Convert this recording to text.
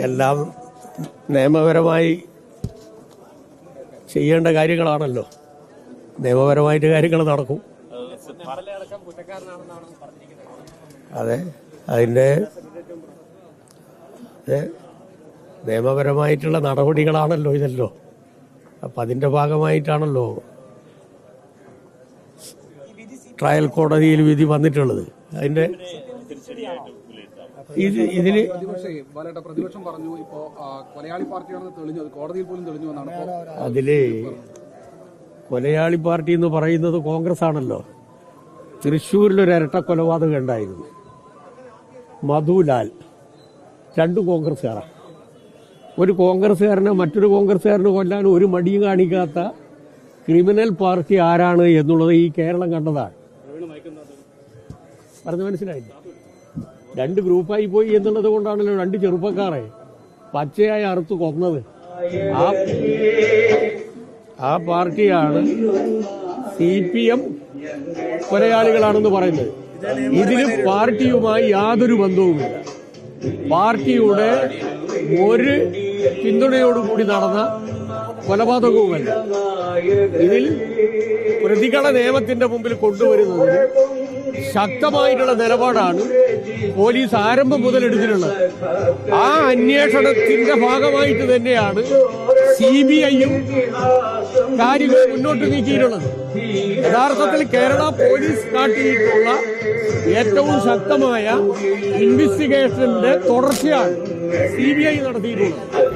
എല്ലാം നിയമപരമായി ചെയ്യേണ്ട കാര്യങ്ങളാണല്ലോ. നിയമപരമായിട്ട് കാര്യങ്ങൾ നടക്കും. അതെ, അതിൻ്റെ നിയമപരമായിട്ടുള്ള നടപടികളാണല്ലോ ഇതല്ലോ. അപ്പം അതിൻ്റെ ഭാഗമായിട്ടാണല്ലോ ട്രയൽ കോടതിയിൽ വിധി വന്നിട്ടുള്ളത്. അതിൻ്റെ ഇതിന് പ്രതിപക്ഷം പറഞ്ഞു ഇപ്പോ കൊലയാളി പാർട്ടിയാണെന്ന് തെളിഞ്ഞത് കോടതിയിൽ പോലും തെളിഞ്ഞു എന്നാണ്. അതില് കൊലയാളി പാർട്ടി എന്ന് പറയുന്നത് കോൺഗ്രസ് ആണല്ലോ. തൃശ്ശൂരിലൊരു ഇരട്ട കൊലപാതകം ഉണ്ടായിരുന്നു. മധുലാൽ, രണ്ടു കോൺഗ്രസ്സുകാരാണ്. ഒരു കോൺഗ്രസ്സുകാരനെ മറ്റൊരു കോൺഗ്രസ്സുകാരനെ കൊല്ലാൻ ഒരു മടിയും കാണിക്കാത്ത ക്രിമിനൽ പാർട്ടി ആരാണ് എന്നുള്ളത് ഈ കേരളം കണ്ടതാണ്. പറഞ്ഞു മനസ്സിലായില്ല. രണ്ട് ഗ്രൂപ്പായി പോയി എന്നുള്ളത് കൊണ്ടാണല്ലോ രണ്ട് ചെറുപ്പക്കാരെ പച്ചയായി അറുത്ത് കൊന്നത്. ആ പാർട്ടിയാണ് CPM കൊലയാളികളാണെന്ന് പറയുന്നത്. ഇതിന് പാർട്ടിയുമായി യാതൊരു ബന്ധവുമില്ല. പാർട്ടിയുടെ ഒരു പിന്തുണയോടുകൂടി നടന്ന കൊലപാതകവുമല്ല. ഇതിൽ പ്രതികളെ നിയമത്തിന്റെ മുമ്പിൽ കൊണ്ടുവരുന്നതിന് ശക്തമായിട്ടുള്ള നിലപാടാണ് പോലീസ് ആരംഭം മുതൽ എടുത്തിട്ടുള്ളത്. ആ അന്വേഷണത്തിന്റെ ഭാഗമായിട്ട് തന്നെയാണ് CBIയും കാര്യങ്ങൾ മുന്നോട്ട് നീക്കിയിട്ടുള്ളത്. യഥാർത്ഥത്തിൽ കേരള പോലീസ് കാട്ടിയിട്ടുള്ള ഏറ്റവും ശക്തമായ ഇൻവെസ്റ്റിഗേഷന്റെ തുടർച്ചയാണ് CBI നടത്തിയിട്ടുള്ളത്.